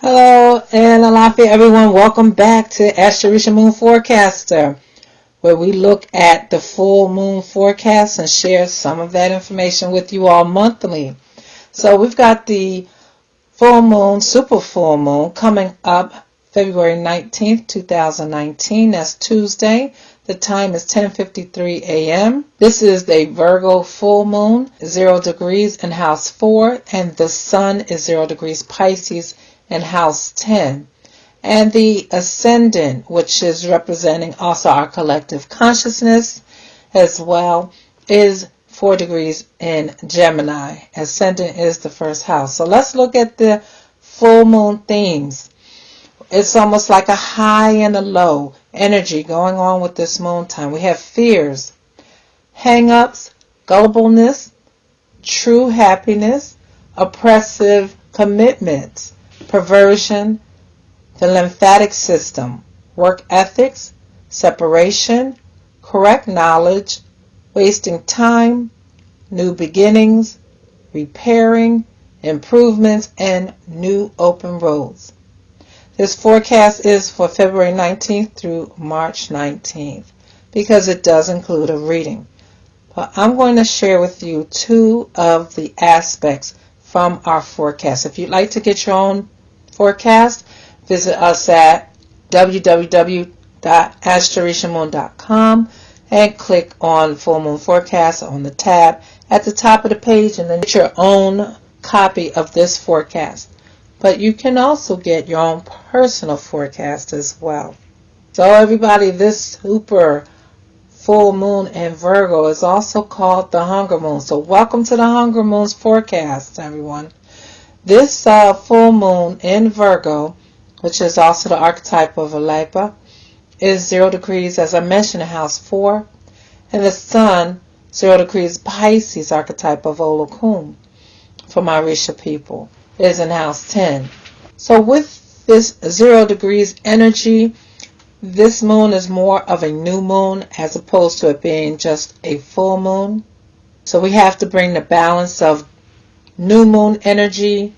Hello and Alafia everyone. Welcome back to Astrorisamoon Forecaster, where we look at the full moon forecast and share some of that information with you all monthly. So we've got the full moon, super full moon, coming up February 19th, 2019. That's Tuesday. The time is 10:53 a.m. This is the Virgo full moon, 0 degrees in house 4, and the sun is 0 degrees Pisces in house 10. And the Ascendant, which is representing also our collective consciousness as well, is 4 degrees in Gemini. Ascendant is the first house. So let's look at the full moon themes. It's almost like a high and a low energy going on with this moon time. We have fears, hang-ups, gullibleness, true happiness, oppressive commitments, perversion, the lymphatic system, work ethics, separation, correct knowledge, wasting time, new beginnings, repairing, improvements, and new open roads. This forecast is for February 19th through March 19th because it does include a reading. But I'm going to share with you two of the aspects from our forecast. If you'd like to get your own forecast, visit us at www.astrorisamoon.com and click on Full Moon Forecast on the tab at the top of the page, and then get your own copy of this forecast. But you can also get your own personal forecast as well. So everybody, this super full moon in Virgo is also called the Hunger Moon. So welcome to the Hunger Moon's forecast, everyone. This full moon in Virgo, which is also the archetype of Aleba, is 0 degrees, as I mentioned, in house 4. And the sun, 0 degrees Pisces, archetype of Olokun, for my Risha people, is in house 10. So with this 0 degrees energy, this moon is more of a new moon as opposed to it being just a full moon. So we have to bring the balance of new moon energy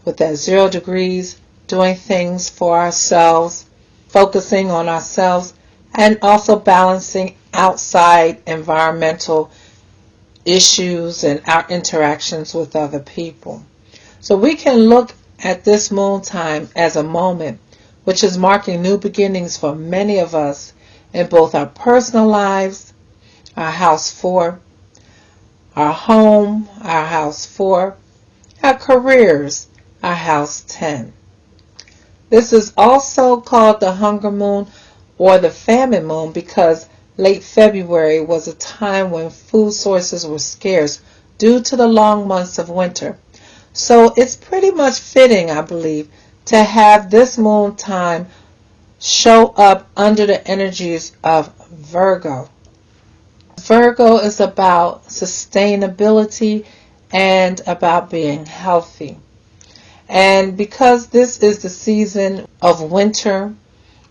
with that 0 degrees, doing things for ourselves, focusing on ourselves, and also balancing outside environmental issues and our interactions with other people. So we can look at this moon time as a moment which is marking new beginnings for many of us in both our personal lives, our house 4, our home, our house 4, our careers, our house 10. This is also called the Hunger Moon or the Famine Moon because late February was a time when food sources were scarce due to the long months of winter. So it's pretty much fitting, I believe, to have this moon time show up under the energies of Virgo. Virgo is about sustainability and about being healthy. And because this is the season of winter,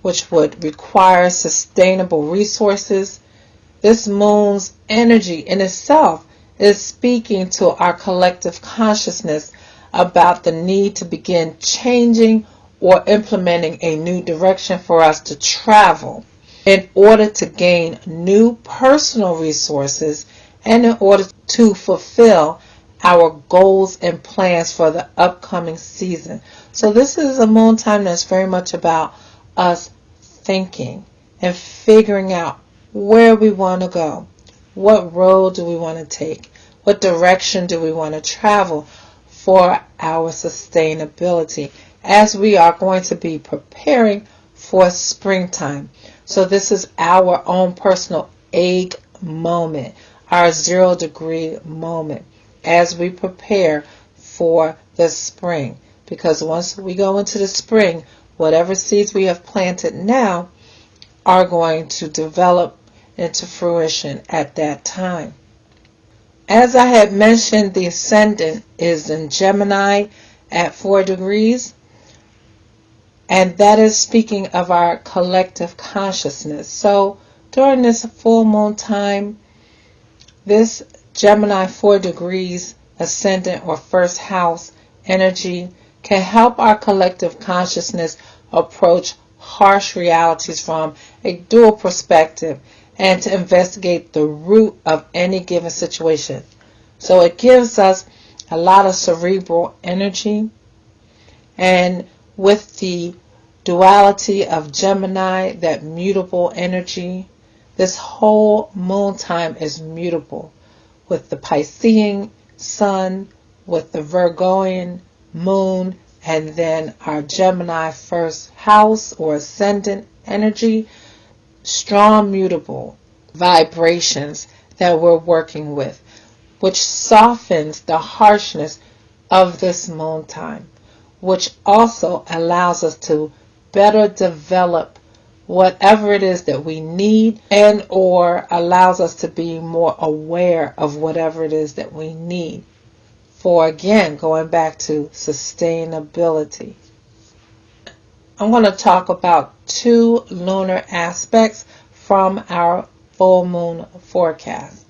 which would require sustainable resources, this moon's energy in itself is speaking to our collective consciousness about the need to begin changing or implementing a new direction for us to travel in order to gain new personal resources and in order to fulfill our goals and plans for the upcoming season. So this is a moon time that's very much about us thinking and figuring out where we want to go. What road do we want to take? What direction do we want to travel for our sustainability as we are going to be preparing for springtime? So this is our own personal egg moment, our 0 degree moment as we prepare for the spring. Because once we go into the spring, whatever seeds we have planted now are going to develop into fruition at that time. As I had mentioned, the Ascendant is in Gemini at 4 degrees, and that is speaking of our collective consciousness. So during this full moon time, this Gemini 4 degrees Ascendant or first house energy can help our collective consciousness approach harsh realities from a dual perspective and to investigate the root of any given situation. So it gives us a lot of cerebral energy, and with the duality of Gemini, that mutable energy, this whole moon time is mutable. With the Piscean sun, with the Virgoan moon, and then our Gemini first house or ascendant energy, strong mutable vibrations that we're working with, which softens the harshness of this moon time, which also allows us to better develop whatever it is that we need, and or allows us to be more aware of whatever it is that we need for, again, going back to sustainability. I'm going to talk about 2 lunar aspects from our full moon forecast.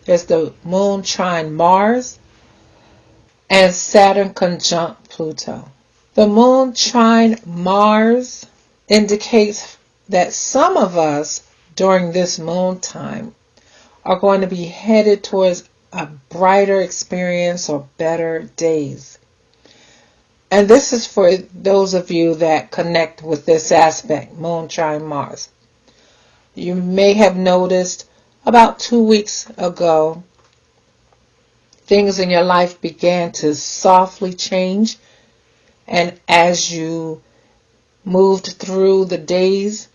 There's the moon trine Mars and Saturn conjunct Pluto. The moon trine Mars indicates that some of us during this moon time are going to be headed towards a brighter experience or better days. And this is for those of you that connect with this aspect, moon trine Mars. You may have noticed about 2 weeks ago, things in your life began to softly change. And as you moved through the days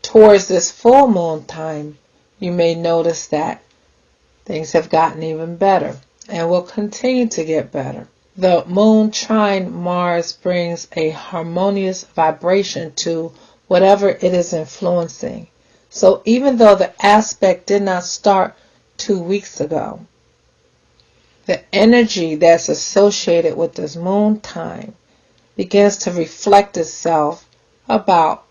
towards this full moon time, you may notice that things have gotten even better and will continue to get better. The moon trine Mars brings a harmonious vibration to whatever it is influencing. So even though the aspect did not start 2 weeks ago, the energy that's associated with this moon time begins to reflect itself about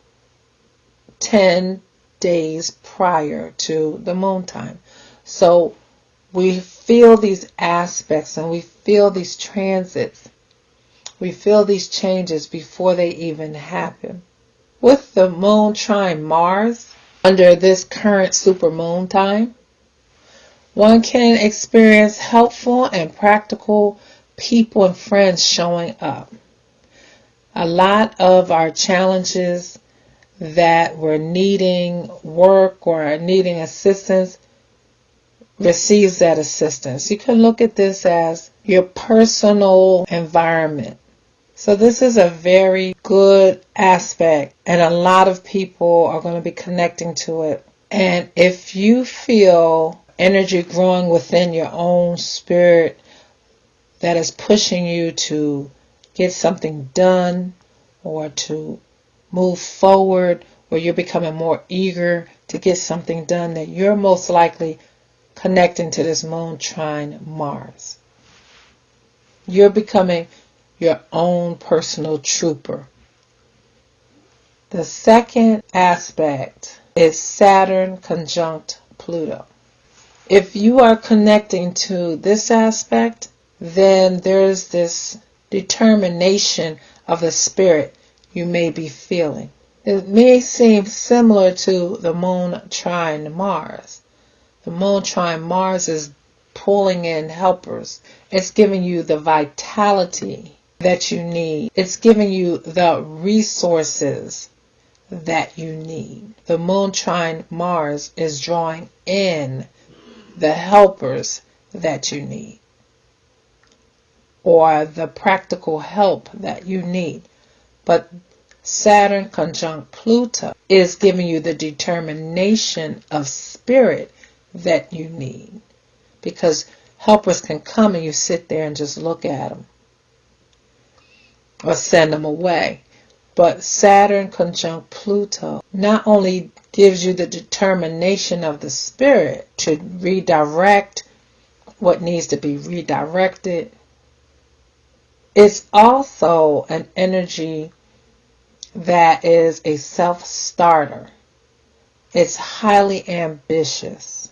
10 days prior to the moon time. So we feel these aspects and we feel these transits. We feel these changes before they even happen. With the moon trine Mars under this current supermoon time, one can experience helpful and practical people and friends showing up. A lot of our challenges that we're needing work or needing assistance receives that assistance. You can look at this as your personal environment. So this is a very good aspect, and a lot of people are going to be connecting to it. And if you feel energy growing within your own spirit that is pushing you to get something done or to move forward, or you're becoming more eager to get something done, then you're most likely connecting to this moon trine Mars. You're becoming your own personal trooper. The second aspect is Saturn conjunct Pluto. If you are connecting to this aspect, then there's this determination of the spirit you may be feeling. It may seem similar to the moon trine Mars. The moon trine Mars is pulling in helpers. It's giving you the vitality that you need. It's giving you the resources that you need. The moon trine Mars is drawing in the helpers that you need, or the practical help that you need. But Saturn conjunct Pluto is giving you the determination of spirit that you need, because helpers can come and you sit there and just look at them or send them away. But Saturn conjunct Pluto not only gives you the determination of the spirit to redirect what needs to be redirected, it's also an energy that is a self-starter. It's highly ambitious.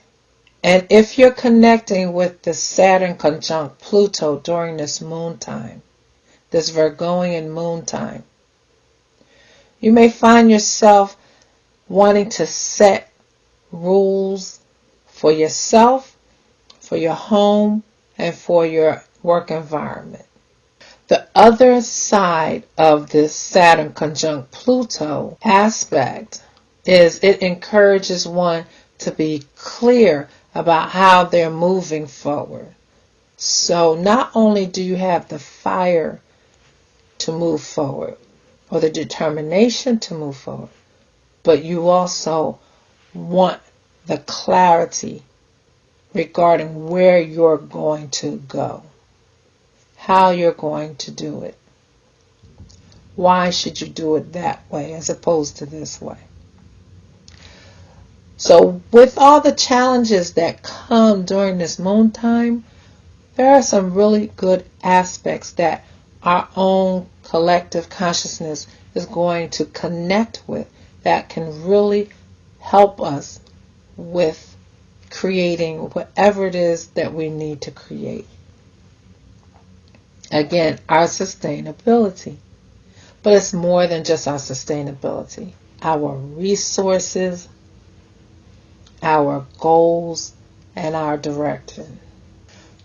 And if you're connecting with the Saturn conjunct Pluto during this moon time, this Virgoian moon time. You may find yourself wanting to set rules for yourself, for your home, and for your work environment. The other side of this Saturn conjunct Pluto aspect is it encourages one to be clear about how they're moving forward. So not only do you have the fire to move forward, or the determination to move forward, but you also want the clarity regarding where you're going to go, how you're going to do it. Why should you do it that way as opposed to this way? So with all the challenges that come during this moon time, there are some really good aspects that our own collective consciousness is going to connect with that can really help us with creating whatever it is that we need to create. Again, our sustainability. But it's more than just our sustainability. Our resources, our goals, and our direction.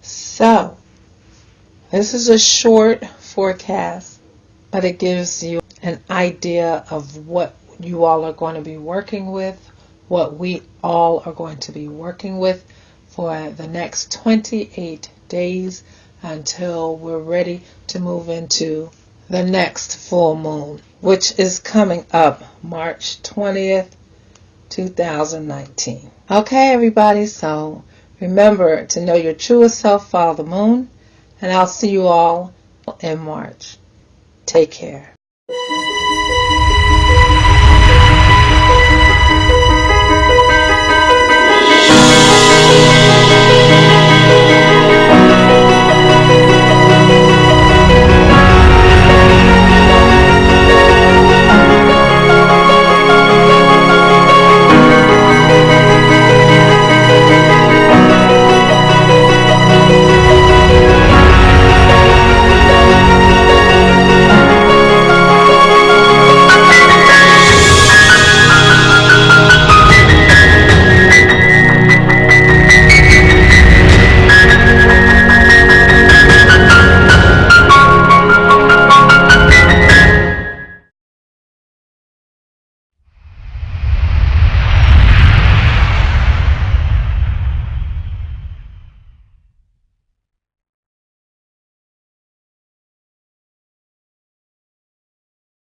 So, this is a short forecast, but it gives you an idea of what you all are going to be working with, what we all are going to be working with for the next 28 days until we're ready to move into the next full moon, which is coming up March 20th, 2019. Okay, everybody, so remember to know your truest self, follow the moon, and I'll see you all in March. Take care.